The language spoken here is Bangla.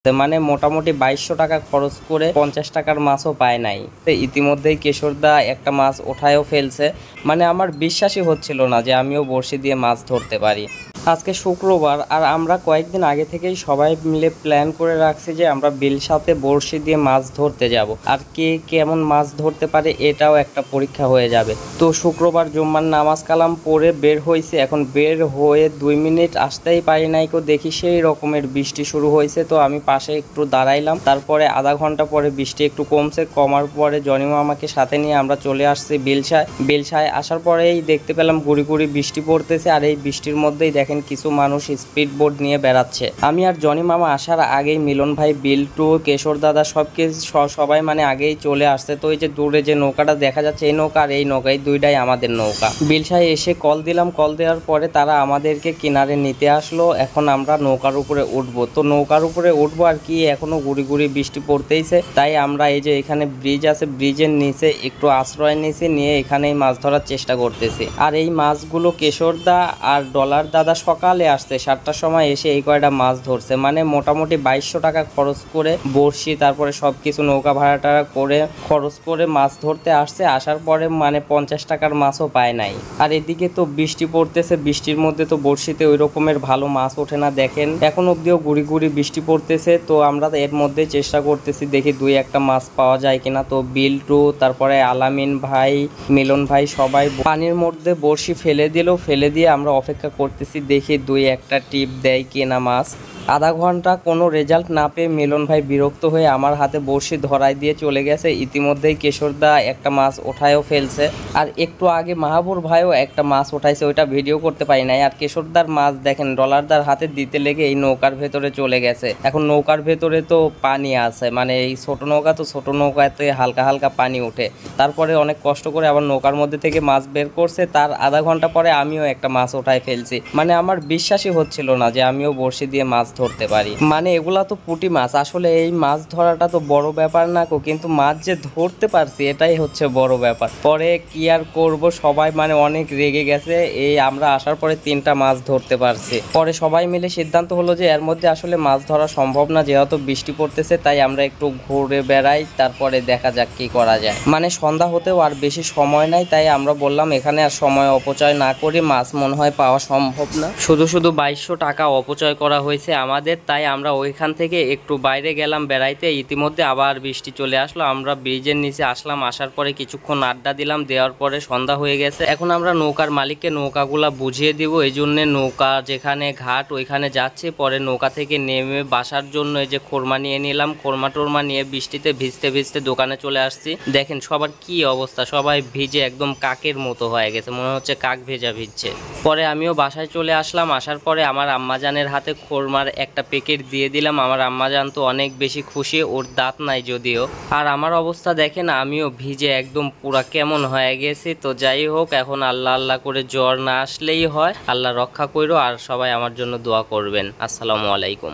মানে মোটামুটি 2200 টাকা খরচ করে 50 টাকার মাছও পায় নাই। ইতিমধ্যেই কেশরদা একটা মাছ ওঠায়ও ফেলছে। মানে আমার বিশ্বাসই হচ্ছিল না যে আমিও বড়শি দিয়ে মাছ ধরতে পারি। আজকে শুক্রবার আর আমরা কয়েকদিন আগে থেকেই সবাই মিলে প্ল্যান করে রাখছি যে আমরা বিলসাতে বড়শি দিয়ে মাছ ধরতে যাব, আর কে কেমন মাছ ধরতে পারে এটাও একটা পরীক্ষা হয়ে যাবে। তো শুক্রবার জুম্মার নামাজ কালাম পড়ে বের হয়েছে, এখন বের হয়ে 2 মিনিট আসতেই পারি নাই কো দেখি সেই রকমের বৃষ্টি শুরু হয়েছে। তো আমি পাশে একটু দাঁড়াইলাম, তারপরে আধা ঘন্টা পরে বৃষ্টি একটু কমছে, কমার পরে জনিমা আমাকে সাথে নিয়ে আমরা চলে আসছি বিলসায় আসার পরেই দেখতে পেলাম গুড়ি গুড়ি বৃষ্টি পড়তেছে, আর এই বৃষ্টির মধ্যেই দেখেন কিছু মানুষ স্পিড বোট নিয়ে বেড়াচ্ছে। আমি আর জনি মামা আসার আগেই মিলন ভাই, বিল্টু, কেশর দাদা সবাই মানে আগেই চলে আসছে। তো এই যে দূরে যে নৌকাটা দেখা যাচ্ছে এই নৌকা আর এই নৌকা, এই দুইটাই আমাদের নৌকা। বিলসায় এসে কল দিলাম, কল দেওয়ার পরে তারা আমাদেরকে কিনারে নিতে আসলো। এখন আমরা নৌকার উপরে উঠবো। তো নৌকার উপরে উঠবো আর কি, এখনো গুড়ি গুড়ি বৃষ্টি পড়তেইছে, তাই আমরা এই যে এখানে ব্রিজ আছে, ব্রিজের নিচে একটু আশ্রয় নিয়ে এখানেই মাছ ধরার চেষ্টা করতেছি। আর এই মাছগুলো কেশরদা আর ডলার দাদা সকালে আসছে, 7টার সময় এসে এই কয়টা মাছ ধরছে। মানে মোটামুটি 2200 টাকা খরচ করে বড়শি, তারপরে সব কিছু নৌকা ভাড়াটা করে খরচ করে মাছ ধরতে আসছে। আসার পরে মানে 50 টাকার মাছও পায় নাই। আর এদিকে তো বৃষ্টি পড়তেছে, বৃষ্টির মধ্যে তো বড়শিতে ওই রকমের ভালো মাছ ওঠে না। দেখেন এখন অব্দিও গুড়ি গুড়ি বৃষ্টি পড়তেছে। তো আমরা এর মধ্যে চেষ্টা করতেছি দেখি 2-1টা মাছ পাওয়া যায় কিনা। তো বিল্টু, তারপরে আলামিন ভাই, মিলন ভাই সবাই পানির মধ্যে বড়শি ফেলে দিয়ে আমরা অপেক্ষা করতেছি দেখি 2-1টা টিপ দেয় কিনা মাছ। আধা ঘন্টা কোনো রেজাল্ট না পেয়ে মিলন ভাই বিরক্ত হয়ে আমার হাতে বড়শি ধরাই দিয়ে চলে গেছে। ইতিমধ্যেই কেশরদা একটা মাছ ওঠায়ও ফেলছে, আর একটু আগে মাহাবুর ভাইও একটা মাছ ওঠাইছে, ওইটা ভিডিও করতে পারি নাই। আর কেশরদার মাছ দেখেন ডলারদার হাতে দিতে লেগে এই নৌকার ভেতরে চলে গেছে। এখন নৌকার ভেতরে তো পানি আছে, মানে এই ছোট নৌকা, তো ছোট নৌকাতে হালকা হালকা পানি ওঠে। তারপরে অনেক কষ্ট করে আবার নৌকার মধ্যে থেকে মাছ বের করছে। তার আধা ঘন্টা পরে আমিও একটা মাছ ওঠাই ফেলছি। মানে আমার বিশ্বাসই হচ্ছিল না যে আমিও বড়শি দিয়ে মাছ ধরতে পারি। মানে এগুলা তো পুঁটি মাছ, আসলে এই মাছ ধরাটা তো বড় ব্যাপার না কো, কিন্তু মাছ যে ধরতে পারছি এটাই হচ্ছে বড় ব্যাপার। পরে কি আর করব, সবাই মানে অনেক রেগে গেছে। এই আমরা আসার পরে 3টা মাছ ধরতে পারছি। পরে সবাই মিলে সিদ্ধান্ত হলো যে এর মধ্যে আসলে মাছ ধরা সম্ভব না, যেহেতু বৃষ্টি পড়তেছে, তাই আমরা একটু ঘুরে বেড়াই, তারপরে দেখা যাক কি করা যায়। মানে সন্ধ্যা হতেও আর বেশি সময় নাই, তাই আমরা বললাম এখানে আর সময় অপচয় না করি, মাছ মনে হয় পাওয়া সম্ভব না, শুধু 2200 টাকা অপচয় করা হয়েছে আমাদের। তাই আমরা ওইখান থেকে একটু বাইরে গেলাম বেড়াইতে। ইতিমধ্যে আবার বৃষ্টি চলে আসলো, আমরা ব্রিজের নিচে আসলাম। আসার পরে কিছুক্ষণ আড্ডা দিলাম, দেওয়ার পরে সন্ধ্যা হয়ে গেছে। এখন আমরা নৌকার মালিককে নৌকাগুলা বুঝিয়ে দিব, এই জন্য নৌকা যেখানে ঘাট ওইখানে যাচ্ছে। পরে নৌকা থেকে নেমে বাসার জন্য এই যে খোরমা নিয়ে নিলাম, খোরমা টোরমা নিয়ে বৃষ্টিতে ভিজতে ভিজতে দোকানে চলে আসছি। দেখেন সবার কি অবস্থা, সবাই ভিজে একদম কাকের মতো হয়ে গেছে, মনে হচ্ছে কাক ভেজা ভিজছে। পরে আমিও বাসায় চলে আসলাম। আসার পরে আমার আম্মাজানের হাতে খোরমার একটা প্যাকেট দিয়ে দিলাম। আমার আম্মাজান তো অনেক বেশি খুশি, ওর দাঁত নাই যদিও। আর আমার অবস্থা দেখেন, আমিও ভিজে একদম পুরা কেমন হয়ে গেছি। তো যাই হোক, এখন আল্লাহ আল্লাহ করে জ্বর না আসলেই হয়। আল্লাহ রক্ষা করো, আর সবাই আমার জন্য দোয়া করবেন। আসসালামু আলাইকুম।